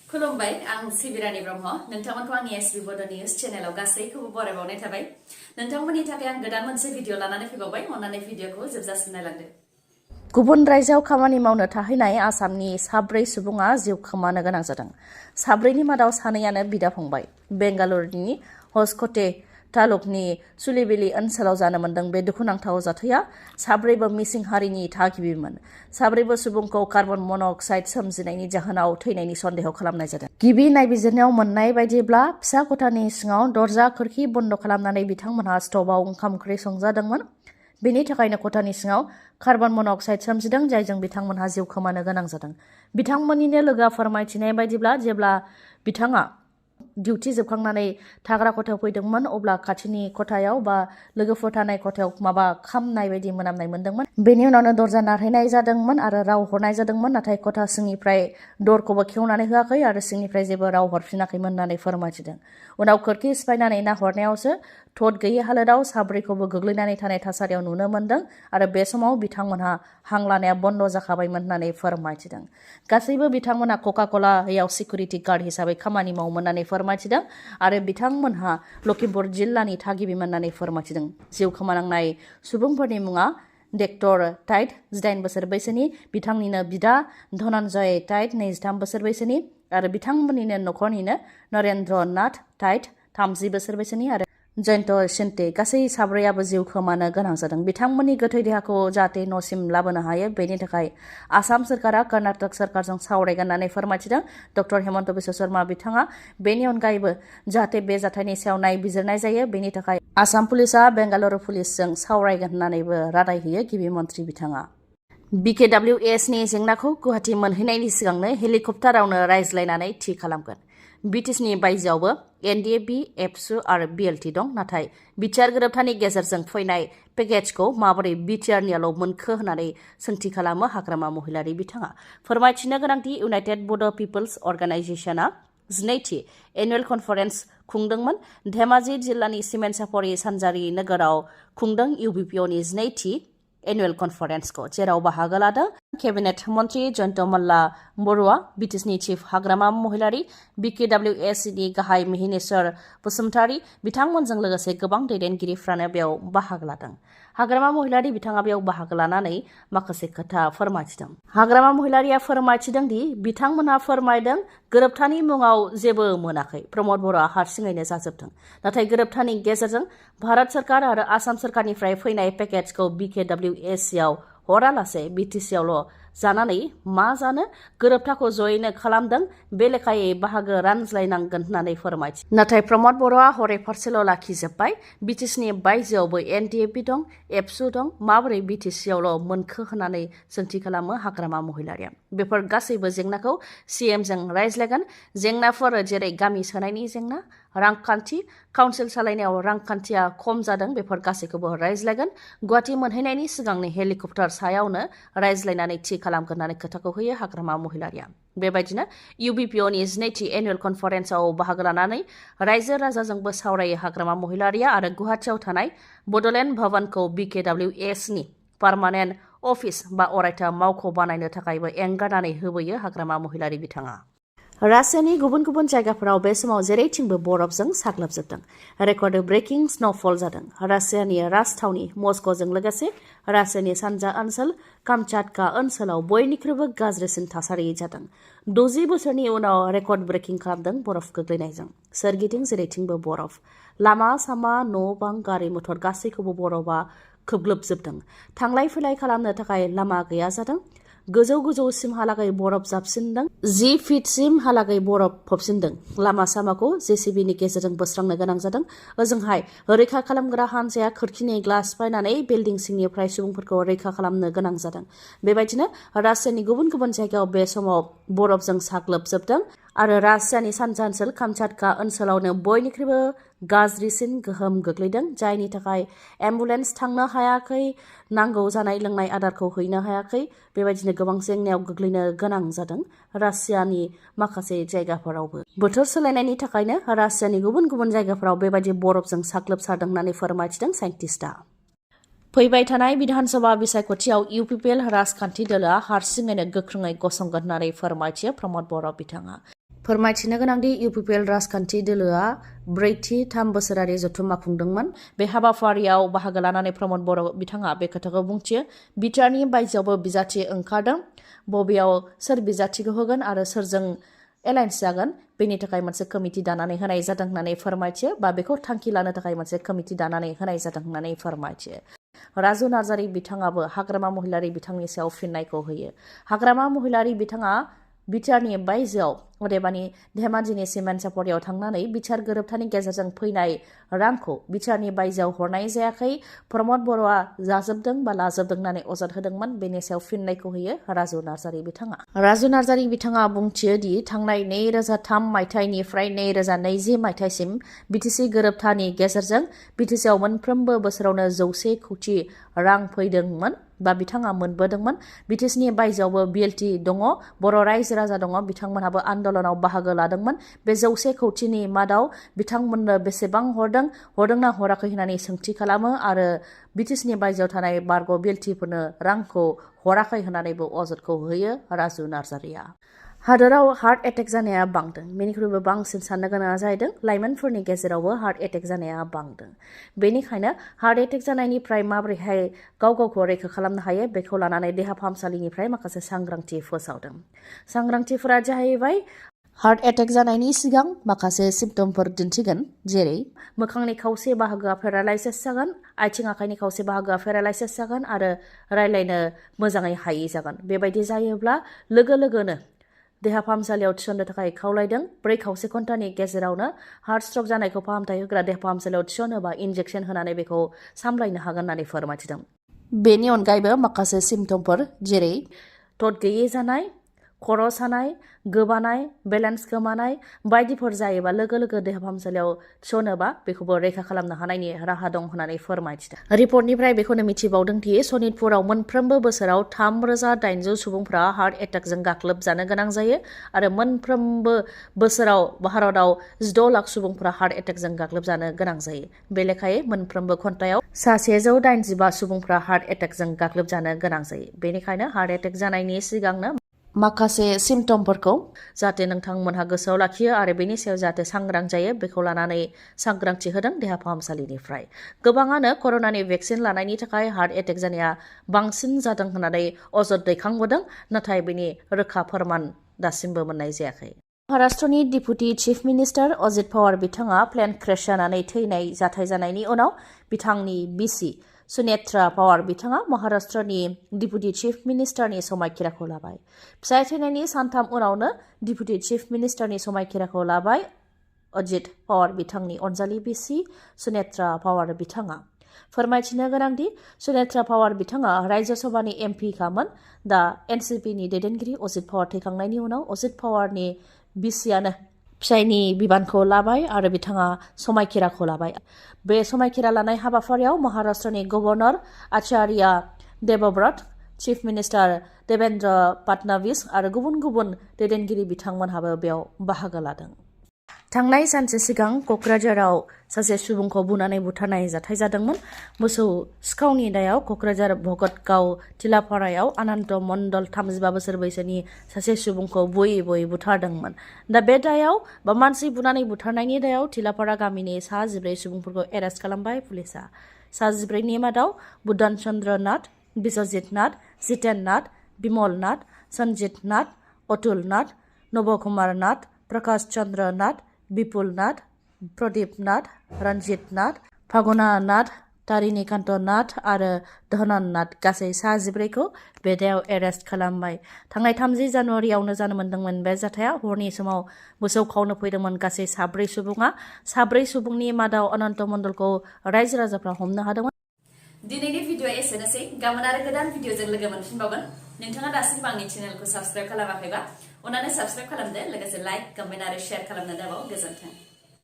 खुलुमबाय आं सिबिरानि ब्रह्म नोंथांमोनखौ आंनि एसबि बड' निउज चेनेलाव गासैखौबो बरायबावनाय थाबाय नोंथांमोननि थाखाय आं गोदान मोनसे भिडिअ लानानै फैबावबाय अन्नानै भिडिअखौ जोबजासिम नायलांदो। गुबुन रायजोआव खामानि मावनो थाहैनाय आसामनि 4 सुबुङा जिउ खोमानो गोनां जादों। 4नि मादाव 2आनो बिदा फंबाय। बेंगालुरुनि हसक'टे तालुकनि सुलिबेली ओनसोलाव जानो मोन्दों। बे दुखुनांथाव जाथाया 4बो मिसिं हारिनि थागिबिमोन। 4बो सुबुंखौ कार्बन मन' अक्साइड सोमजिनायनि जाहोनाव थैनायनि सन्देह खालामनाय जादों। गिबि नायबिजिरनायाव मोननाय बायदिब्ला फिसा खथानि सिङाव दरजा खोरखि बन्द खालामनानै बिथांमोनहा स्ट'भआव ओंखाम ओंख्रि संजादोंमोन। बेनि थाखायनो खथानि सिङाव कार्बन मन' अक्साइड सोमजिदों, जायजों बिथांमोनहा जिउ खोमानो गोनां जादों। बिथांमोननिनो लोगोआ फोरमायथिनाय बायदिब्ला जेब्ला बिथाङा डिउटि जोबखांनानै थाग्रा खथायाव फैदोंमोन अब्ला खाथिनि खथायाव बा लोगोफोर थानाय खथायाव माबा खामनाय बायदि मोनामनाय मोन्दोंमोन। बेनि उनावनो दरजा नारहैनाय जादोंमोन आरो राव हरनाय जादोंमोन, नाथाय खथा सिंनिफ्राय दरखौबो खेवनानै होआखै आरो सिंनिफ्राय जेबो राव हरफिनाखैमोन होननानै फोरमायथिदों। उनाव खोरखि सिफायनानै नाहरनायावसो थद गैयै हालोदाव 4खौबो गोग्लैनानै थानाय थासारियाव नुनो मोन्दों आरो बे समाव बिथांमोनहा हां लानाया बन्द जाखाबायमोन होननानै फोरमायथिदों। गासैबो बिथांमोनहा कका-कलायाव सिकिउरिटि गार्ड हिसाबै खामानि मावोमोन होननानै फोरमायथिदों आरो बिथांमोनहा लखिमपुर जिल्लानि थागिबिमोन होननानै फोरमायथिदों। जिउ खोमानांनाय सुबुंफोरनि मुङा डेक्टर टाइट 18 बोसोर बैसोनि, बिथांनिनो बिदा धनन्जय टाइट 23 बोसोर बैसोनि आरो बिथांमोननिनो नखरनिनो नरेन्द्र नाथ टाइट 30 बोसोर बैसोनि आरो जयन्त सिन्टे गासै 4आबो जिउ खोमानो गोनां जादों। बिथांमोननि गोथै देहाखौ जाहाथे न'सिम लाबोनो हायो बेनि थाखाय आसाम सोरखारा कर्नाटक सोरखारजों सावरायगोन होननानै फोरमायथिदों। डक्टर हेमन्त बिश्व शर्मा बिथाङा बेनि अनगायैबो जाहाथे बे जाथायनि सायाव नायबिजिरनाय जायो बेनि थाखाय आसाम पुलिसआ बेंगालुरु पुलिसजों सावरायगोन होननानैबो रादाय होयो गिबि मन्थ्रि बिथाङा। BKWSनि जेंनाखौ गुवाहाटि मोनहैनायनि सिगांनो हेलिकप्टारावनो रायज्लायनानै थि खालामगोन। BTSनि बायजोआवबो NDA-B, एबसु आरो BLT दं, नाथाय बिटिआर गोरोबथानि गेजेरजों फैनाय पेकेजखौ माबोरै बिटिआरनियाल' मोनखो होननानै सोंथि खालामो हाग्रामा महिलारि बिथाङा। फोरमायथिनो गोनांदि इउनाइटेड बड' पिपल्स अर्गानाइजेसनआ 12थि एनुवेल कनफारेन्स खुंदोंमोन। धेमाजि जिल्लानि सिमेन्ट-सापरि सानजारि नोगोराव खुंदों UBPOनि 12थि एनुवेल कनफारेन्सखौ, जेराव बाहागो लादों केबिनेट मन्त्रि जयन्त मल्ला बरुवा, BTSनि चिफ हाग्रामा महिलारि, BKWSनि गाहाय मिहिनेश्वर बसुमतारी बिथांमोनजों लोगोसे गोबां दैदेनगिरिफ्रानो बेयाव बाहागो लादों। हाग्रामा महिलारि बिथाङा बेयाव बाहागो लानानै माखासे खोथा फोरमायथिदों। हाग्रामा महिलारिया फोरमायथिदों दि बिथांमोनहा फोरमायदों गोरोबथानि मुङाव जेबो मोनाखै, प्रमद बर'आ हारसिङैनो जाजोबदों। नाथाय गोरोबथानि गेजेरजों भारत सरकार आरो आसाम सरकारनिफ्राय फैनाय पेकेजखौ BKWSआव हरालासे BTCआवल' जानानै मा जानो, गोरोबथाखौ जयैनो खालामदों, बे लेखायै बाहागो रानज्लायनांगोन होननानै फोरमायथि। नाथाय प्रमद बर'आ हरै फारसेल' लाखिजोब्बाय। BTSनि बायजोआवबो NDA-B दं, एबसु दं, माबोरै BTCआवल' मोनखो होननानै सोंथि खालामो हाग्रामा महिलारिया। बेफोर गासैबो जेंनाखौ CMजों रायज्लायगोन। जेंनाफोर जेरै गामि सोनायनि जेंना, रांखान्थि, काउन्सिल सालायनायाव रांखान्थिया खम जादों, बेफोर गासैखौबो रायज्लायगोन। गुवाहाटि मोनहैनायनि सिगांनो हेलिकप्टार सायावनो रायज्लायनानै थि खालामगोन होननानै खोथाखौ होयो हाग्रामा महिलारिया। बेबायदिनो UBPOनि 12थि एनुवेल कनफारेन्सआव बाहागो लानानै रायजो राजाजोंबो सावरायो हाग्रामा महिलारिया आरो गुवाहाटियाव थानाय बड'लेण्ड भवनखौ BKWSनि पार्मानेन्ट अफिस बा अरायथा मावख' बानायनो थाखायबो एंगारनानै होबोयो हाग्रामा महिलारि बिथाङा। रासियानि गुबुन गुबुन जायगाफोराव बे समाव जेरैथिंबो बरफजों साग्लोबजोबदों। रेकर्ड ब्रेकिं स्न'फल जादों। रासियानि राजथावनि मस्क'जों लोगोसे रासियानि सानजा ओनसोल कामचाटका ओनसोलाव बयनिख्रुइबो गाज्रिसिन थासारि जादों। 60 बोसोरनि उनाव रेकर्ड ब्रेकिं खालामदों बरफ गोग्लैनायजों। सोरगिदिं जेरैथिंबो बरफ। लामा सामा, न' बां, गारि मथर गासैखौबो बरफआ खोबग्लोबजोबदों। थांलाय फैलाय खालामनो थाखाय लामा गैया जादों। गोजौ गोजौसिमहालागै बरफ जाबसिनदों। 10 फिटसिमहालागै बरफ फबसिनदों। लामा सामाखौ JCBनि गेजेरजों बोस्रांनो गोनां जादों। ओजोंहाय रैखा खालामग्रा हानजाया खोरखिनि ग्लास सिफायनानै बिल्डिं सिंनिफ्राय सुबुंफोरखौ रैखा खालामनो गोनां जादों। बेबायदिनो रासियानि गुबुन गुबुन जायगायाव बे समाव बरफजों साग्लोबजोबदों आरो रासियानि सानजा ओनसोल कामचाटका ओनसोलावनो बयनिख्रुइबो गाज्रिसिन गोहोम गोग्लैदों, जायनि थाखाय एम्बुलेन्स थांनो हायाखै, नांगौ जानाय लोंनाय आदारखौ हैनो हायाखै। बेबायदिनो गोबां जेंनायाव गोग्लैनो गोनां जादों रासियानि माखासे जायगाफोरावबो। बोथोर सोलायनायनि थाखायनो रासियानि गुबुन गुबुन जायगाफोराव बेबायदि बरफजों साग्लोबसारदों होननानै फोरमायथिदों साइन्टिस्टआ। फैबाय थानाय बिधानसभा बिसायख'थियाव UPPL राजखान्थि दोलोआ हारसिङैनो गोख्रोङै गसंगोन होननानै फोरमायथियो प्रमद बर' बिथाङा। फोरमायथिनो गोनांदि UPPL राजखान्थि दोलोआ ब्रैथि 3 बोसोरारि जथुम्मा खुंदोंमोन। बे हाबाफारियाव बाहागो लानानै प्रमद बर' बिथाङा बे खोथाखौ बुंथियो। बिटिआरनि बायजोआवबो बिजाथि ओंखारदों। बबेयाव सोर बिजाथिखौ होगोन आरो सोरजों एलायन्स जागोन बेनि थाखाय मोनसे कमिटि दानानै होनाय जादों होननानै फोरमायथियो बा बेखौ थांखि लानो थाखाय मोनसे कमिटि दानानै होनाय जादों होननानै फोरमायथियो। राजु नार्जारि बिथाङाबो हाग्रामा महिलारि बिथांनि सायाव फिननायखौ होयो। हाग्रामा महिलारि बिथाङा बिटिआरनि बायजोआव अदेबानि धेमाजिनि सिमेन्ट सापरियाव थांनानै बिटिआर गोरोबथानि गेजेरजों फैनाय रांखौ बिटिआरनि बायजोआव हरनाय जायाखै। प्रमद बर'आ जाजोबदों बा लाजोबदों होननानै अजद होदोंमोन। बेनि सायाव फिननायखौ होयो राजु नार्जारि बिथाङा। राजु नार्जारि बिथाङा बुंथियो दि थांनाय 2003 मायथाइनिफ्राय 2020 मायथाइसिम बिटिसि गोरोबथानि गेजेरजों बिटिसिआव मोनफ्रोमबो बोसोरावनो 100 कौटि रां फैदोंमोन बा बिथाङा मोनबोदोंमोन। बिटिसिनि बायजोआवबो बिएलटि दङ, बर' रायजो राजा दङ, बिथांमोनहाबो आन्दोलनाव बाहागो लादोंमोन। बे 100 कौटिनि मादाव बिथांमोननो बेसेबां हरदोंना हराखै होननानै सोंथि खालामो आरो बिटिसिनि बायजोआव थानाय बारग' बिएलटिफोरनो रांखौ हराखै होननानैबो अजदखौ होयो राजु नार्जारिया। हादोराव हार्ट एटेक जानाया बांदों। बेनिख्रुइबो बांसिन साननो गोनाङा जाहैदों लाइमोनफोरनि गेजेरावबो हार्ट एटेक जानाया बांदों। बेनिखायनो हार्ट एटेक जानायनिफ्राय माबोरैहाय गावखौ रैखा खालामनो हायो बेखौ लानानै देहा फाहामसालिनिफ्राय माखासे सांग्रांथि फोसावदों। सांग्रांथिफोरा जाहैबाय हार्ट एटेक जानायनि सिगां माखासे सिम्पटमफोर दिन्थिगोन, जेरै मोखांनि खावसे बाहागोआ पेरालाइसिस जागोन, आथिं आखाइनि खावसे बाहागोआ पेरालाइसिस जागोन आरो रायलायनो मोजाङै हायै जागोन। बेबायदि जायोब्ला लोगो लोगोनो देहा फाहामसालियाव थिसननो थाखाय खावलायदों। 4 घन्टानि गेजेरावनो हार्ट स्ट्रक जानायखौ फाहामथाय होग्रा देहा फाहामसालियाव थिसनोबा इन्जेक्सन होनानै बेखौ सामलायनो हागोन होननानै फोरमायथिदों। बेनि अनगायैबो माखासे सिम्पटमफोर जेरै थद गैयै जानाय, खर' सानाय, गोबानाय, बेलेन्स गोमानाय बायदिफोर जायोबा लोगो लोगो देहा फाहामसालियाव थिसनोबा बेखौबो रैखा खालामनो हानायनि राहा दं होननानै फोरमायथिदों। रिपर्टनिफ्राय बेखौनो मिथिबावदों दि सनितपुराव मोनफ्रोमबो बोसोराव 3800 सुबुंफ्रा हार्ट एटेकजों गाग्लोबजानो गोनां जायो आरो मोनफ्रोमबो बोसोराव भारताव 6 लाख सुबुंफ्रा हार्ट एटेकजों गाग्लोबजानो गोनां जायो। बे लेखायै मोनफ्रोमबो घन्टायाव 185 सुबुंफ्रा हार्ट एटेकजों गाग्लोबजानो गोनां जायो। बेनिखायनो हार्ट एटेक जानायनि सिगांनो माखासे सिम्पटमफोरखौ जाहाथे नोंथांमोनहा गोसोआव लाखियो आरो बेनि सायाव जाहाथे सांग्रां जायो बेखौ लानानै सांग्रांथि होदों देहा फाहामसालिनिफ्राय। गोबाङानो कर'नानि भेक्सिन लानायनि थाखाय हार्ट एटेक जानाया बांसिन जादों होननानै अजद दैखांबोदों, नाथाय बेनि रोखा फोरमान दासिमबो मोननाय जायाखै। महाराष्ट्रनि deputy chief minister Ajit power बिथाङा प्लेन क्रेश जानानै थैनाय जाथाय जानायनि उनाव बिथांनि बिसि सुनेत्रा पावार बिथाङा महाराष्ट्रनि डिपुटि चिफ मिनिस्टारनि समायखिराखौ लाबाय। फिसाय थैनायनि सानथाम उनावनो डिपुटि चिफ मिनिस्टारनि समायखिराखौ लाबाय अजित पावार बिथांनि अनजालि बिसि सुनेत्रा पावार बिथाङा। फोरमायथिनो गोनांदि सुनेत्रा पावार बिथाङा राज्य सभानि MP खामोन। दा NCPनि दैदेनगिरि अजित पावार थैखांनायनि उनाव अजित पावारनि बिसियानो फिसायनि बिबानखौ लाबाय आरो बिथाङा समायखिराखौ लाबाय। बे समायखिरा लानाय हाबाफारियाव महाराष्ट्रनि governor Acharya Devvrat, chief minister Devendra Fadnavis आरो गुबुन गुबुन दैदेनगिरि बिथांमोनहाबो बेयाव बाहागो लादों। थांनाय सानसे सिगां क'क्राझाराव सासे सुबुंखौ बुनानै बुथारनाय जाथाय जादोंमोन। मोसौ सिखावनि दायाव क'क्राझार भगतगाव टिलापारायाव आनन्द मण्डल 35 बोसोर बैसोनि सासे सुबुंखौ बुयै बुथारदोंमोन। दा बे दायाव बा मानसि बुनानै बुथारनायनि दायाव टिलापारा गामिनि 14 सुबुंफोरखौ एरेस्ट खालामबाय पुलिसा। 14नि मादाव बुधन चन्द्र नाथ, बिश्वजित नाथ, जितेन नाथ, बिमल नाथ, सन्जित नाथ, अतुल नाथ, नबकुमार नाथ, प्रकाश चन्द्र नाथ, विपुल नाथ, प्रदीप नाथ, रन्जित नाथ, फागुना नाथ, तारिणीकान्त नाथ आरो धनन नाथ गासै 14खौ बे दायाव एरेस्ट खालामबाय। थांनाय 30 जानुवारियावनो जानो मोन्दोंमोन बे जाथाया। हरनि समाव मोसौ खावनो फैदोंमोन गासै 4 सुबुङा। 4 सुबुंनि मादाव अनन्त मण्डलखौ रायजो राजाफ्रा हमनो हादोंमोन। दिनैनि भिडिअआ एसेनोसै। गाबोन आरो गोदान भिडिअजों लोगो मोनफिनबावगोन। नोंथाङा दासिमबो आंनि चेनेलखौ साबस्क्राइब खालामाखैबा अन्नानै साबस्क्राइब खालामदो, लोगोसे लाइक, कमेन्ट आरो शेयार खालामनो दाबाव। गोजोन्थों।